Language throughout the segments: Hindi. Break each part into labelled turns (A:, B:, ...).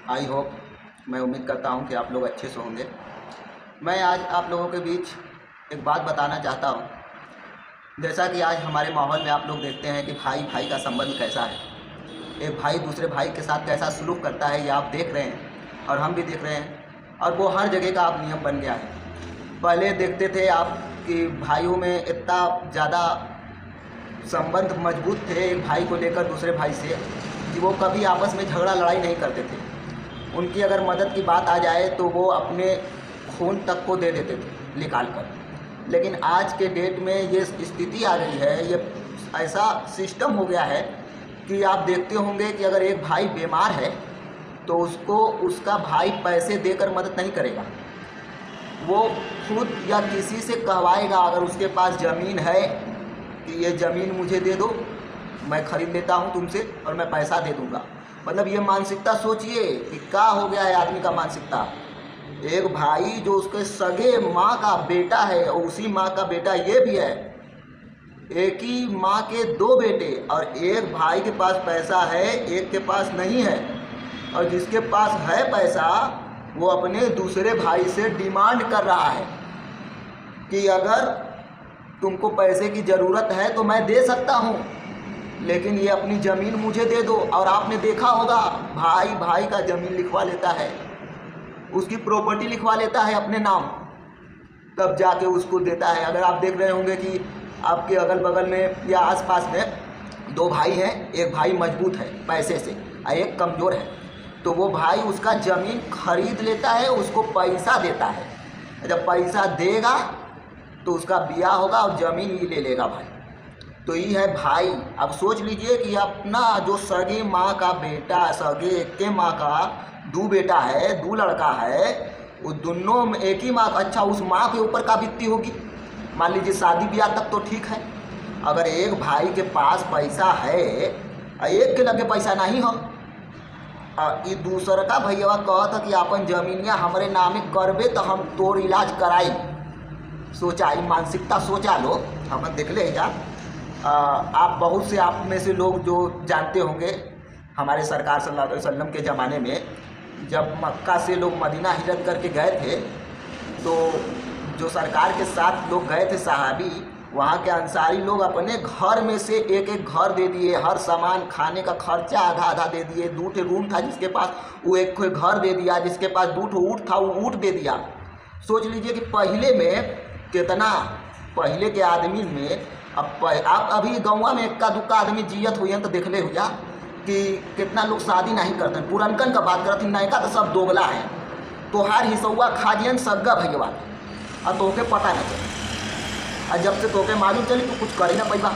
A: आई होप, मैं उम्मीद करता हूँ कि आप लोग अच्छे से होंगे। मैं आज आप लोगों के बीच एक बात बताना चाहता हूँ। जैसा कि आज हमारे माहौल में आप लोग देखते हैं कि भाई भाई का संबंध कैसा है, एक भाई दूसरे भाई के साथ कैसा सलूक करता है, ये आप देख रहे हैं और हम भी देख रहे हैं। और वो हर जगह का अब नियम बन गया है। पहले देखते थे आप कि भाइयों में इतना ज़्यादा संबंध मजबूत थे एक भाई को लेकर दूसरे भाई से कि वो कभी आपस में झगड़ा लड़ाई नहीं करते थे। उनकी अगर मदद की बात आ जाए तो वो अपने खून तक को दे देते थे निकाल कर। लेकिन आज के डेट में ये स्थिति आ गई है, ये ऐसा सिस्टम हो गया है कि आप देखते होंगे कि अगर एक भाई बीमार है तो उसको उसका भाई पैसे देकर मदद नहीं करेगा। वो खुद या किसी से कहवाएगा, अगर उसके पास ज़मीन है कि ये ज़मीन मुझे दे दो, मैं ख़रीद लेता हूँ तुमसे और मैं पैसा दे दूँगा। मतलब ये मानसिकता सोचिए कि क्या हो गया है आदमी का मानसिकता। एक भाई जो उसके सगे माँ का बेटा है और उसी माँ का बेटा ये भी है, एक ही माँ के दो बेटे, और एक भाई के पास पैसा है एक के पास नहीं है। और जिसके पास है पैसा वो अपने दूसरे भाई से डिमांड कर रहा है कि अगर तुमको पैसे की ज़रूरत है तो मैं दे सकता हूँ, लेकिन ये अपनी ज़मीन मुझे दे दो। और आपने देखा होगा भाई भाई का ज़मीन लिखवा लेता है, उसकी प्रॉपर्टी लिखवा लेता है अपने नाम, तब जाके उसको देता है। अगर आप देख रहे होंगे कि आपके अगल बगल में या आसपास में दो भाई हैं, एक भाई मजबूत है पैसे से और एक कमज़ोर है, तो वो भाई उसका ज़मीन खरीद लेता है, उसको पैसा देता है। जब पैसा देगा तो उसका ब्याह होगा और ज़मीन ये ले लेगा भाई। तो ये है भाई। अब सोच लीजिए कि अपना जो सगी माँ का बेटा, सगे एक के माँ का दो बेटा है, दो लड़का है, वो दोनों में एक ही माँ का, अच्छा उस माँ के ऊपर का बीतती होगी। मान लीजिए शादी ब्याह तक तो ठीक है, अगर एक भाई के पास पैसा है और एक के लगे पैसा नहीं हो, ये दूसरा का भैया कहता कि अपन जमीनिया हमारे नामे करबे तो हम तोर इलाज कराई। सोचा, ये मानसिकता सोचा लो। हम देख ले यार, आप बहुत से आप में से लोग जो जानते होंगे, हमारे सरकार सल्लल्लाहु अलैहि वसल्लम के ज़माने में जब मक्का से लोग मदीना हिजरत करके गए थे, तो जो सरकार के साथ लोग गए थे सहाबी, वहाँ के अंसारी लोग अपने घर में से एक एक घर दे दिए, हर सामान खाने का खर्चा आधा आधा दे दिए। 2 ठे रूम था जिसके पास, वो एक घर दे दिया, जिसके पास 2 ठो ऊँट था वो ऊँट दे दिया। सोच लीजिए कि पहले में कितना, पहले के आदमी में आप अभी गाँव में इक्का दुक्का आदमी जियत हुई तो देख ले हुआ कि कितना लोग शादी नहीं करते। पुरनकन का बात करती, नयका तो सब दोगला है। तोहार हिसौआ खाजियन सग्गा भैया और तोके पता नहीं चले, और जब से तोके मालूम चली तो कुछ करे ना पैबा।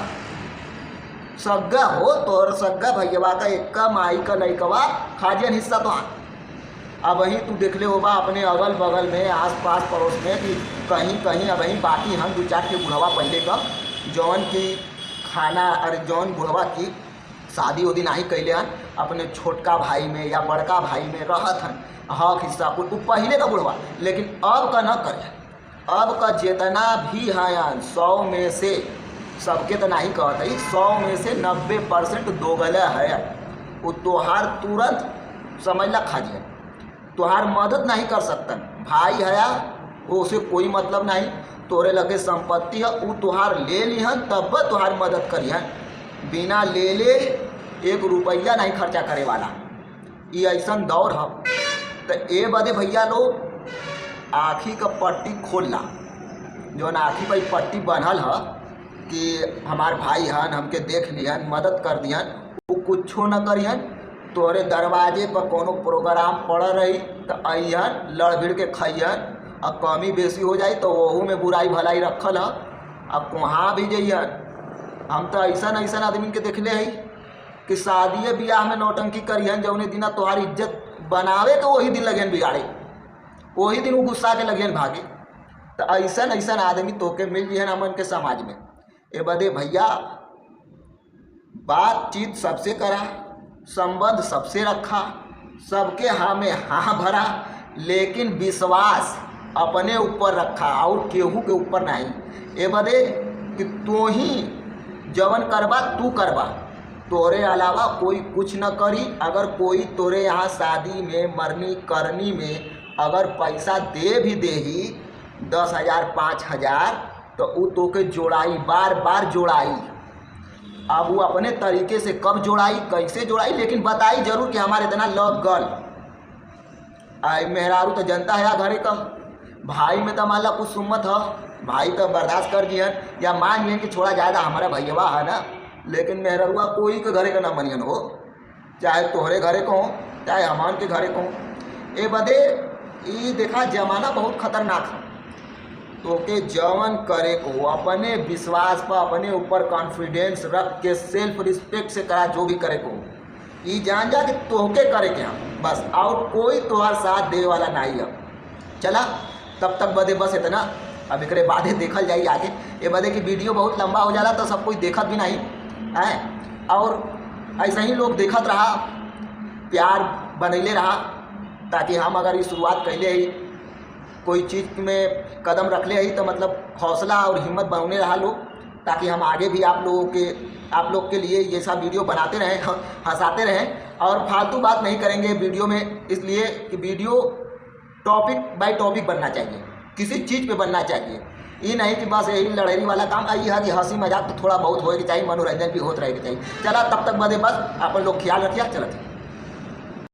A: सग्गा हो तोर सग्गा भैया का इक्का माई का लइकवा खाजियन हिस्सा तो हाँ। अब वहीं तू देख ले होगा अपने अगल बगल में आस पास पड़ोस में कि कहीं कहीं अब वहीं बाकी हम 2-4 के बुढ़वा पहले का जौन की खाना, अरे जौन बुढ़वा की शादी उदी नहीं कैले हन, अपने छोटका भाई में या बड़का भाई में रहत हन हक हिस्सा को, तू पहले का बुढ़वा। लेकिन अब का न करे, अब का जितना भी हैं 100 में से, सबके तो नहीं कहते, 100 में से 90% दोगला है। वो तोहार तुरंत समझ ला खाजिए, तोहार मदद नहीं कर सकता। भाई है वो उसे कोई मतलब नहीं, तोरे लगे संपत्ति है वो तोहार ले लिहन तब तोहार मदद करिहन, बिना ले ले 1 रुपया नहीं खर्चा करे वाला। ये ऐसा दौर है। तो ए बदे भैया लोग आँखी का पट्टी खोल ला, जो आँखी पर पट्टी बनल है कि हमार भाई हन, हमके देख लिहन, मदद कर दिहन, वो कुछो न करिहन। तोरे दरवाजे पर कोनो प्रोग्राम पड़ रही तो अहन, लड़ भिड़ के खइहन, अब कमी बेसी हो जाए तो वहू में बुराई भलाई रखल है। अब वहाँ भी जइहन। हम तो ऐसा आदमी के देखले है कि शादी ब्याह में नौटंकी करिहन, जौने दिन तोहार इज्जत बनावे तो वही दिन लगन बिगाड़े, वही दिन वो गुस्सा के लगन भागे। तो ऐसा आदमी तोके मिल जिहन हमन के समाज में। ए बदे भैया बातचीत सबसे करा, संबंध सबसे रखा, सबके हाँ में हाँ भरा, लेकिन विश्वास अपने ऊपर रखा और केहू के ऊपर नहीं। ए बदे कि तू ही जवन करबा तू करबा, तोरे अलावा कोई कुछ न करी। अगर कोई तोरे यहाँ शादी में मरनी करनी में अगर पैसा दे भी देही 10,000 5,000 तो वो तोके जोड़ाई, बार बार जोड़ाई। अब वो अपने तरीके से कब जोड़ाई कैसे जोड़ाई लेकिन बताई जरूर कि हमारे इतना लव गल आई। मेहरारू तो जनता है घरे कम, भाई में तो मान ला कुछ सुम्मत हो, भाई तो बर्दाश्त कर दियन या मान लियन कि छोड़ा जाएगा हमारा भैया है ना। लेकिन मेहरुआ कोई के घरे का ना मनियन हो, चाहे तोहरे घरे को हो चाहे हमान के घरे को हो। ए बदे ये देखा जमाना बहुत खतरनाक है। तो के जवन करे को अपने विश्वास पर अपने ऊपर कॉन्फिडेंस रख के सेल्फ रिस्पेक्ट से करा जो भी करे को ये जान जा कि तोहके करे के हम बस, और कोई तोहार साथ दे वाला नहीं है। चला तब तक बदे बस इतना, अब एक बाधे देखल जाई आगे। ये बदे कि वीडियो बहुत लंबा हो जाला तो सब कोई देखत भी नहीं है, और ऐसा ही लोग देखत रहा, प्यार बनैले रहा, ताकि हम अगर ये शुरुआत कैले ही कोई चीज़ में कदम रख ले ही तो मतलब हौसला और हिम्मत बनने रहा लोग, ताकि हम आगे भी आप लोग के लिए ये सब वीडियो बनाते रहें, हंसाते रहें और फालतू बात नहीं करेंगे वीडियो में। इसलिए कि वीडियो टॉपिक बाय टॉपिक बनना चाहिए, किसी चीज़ पे बनना चाहिए। ये नहीं कि बस यही लड़ाई वाला काम आई है कि हंसी मजाक तो थोड़ा बहुत होएगी चाहिए, मनोरंजन भी होता रहेगा चाहिए। चला तब तक बदे बस अपन लोग ख्याल रखिए। चलते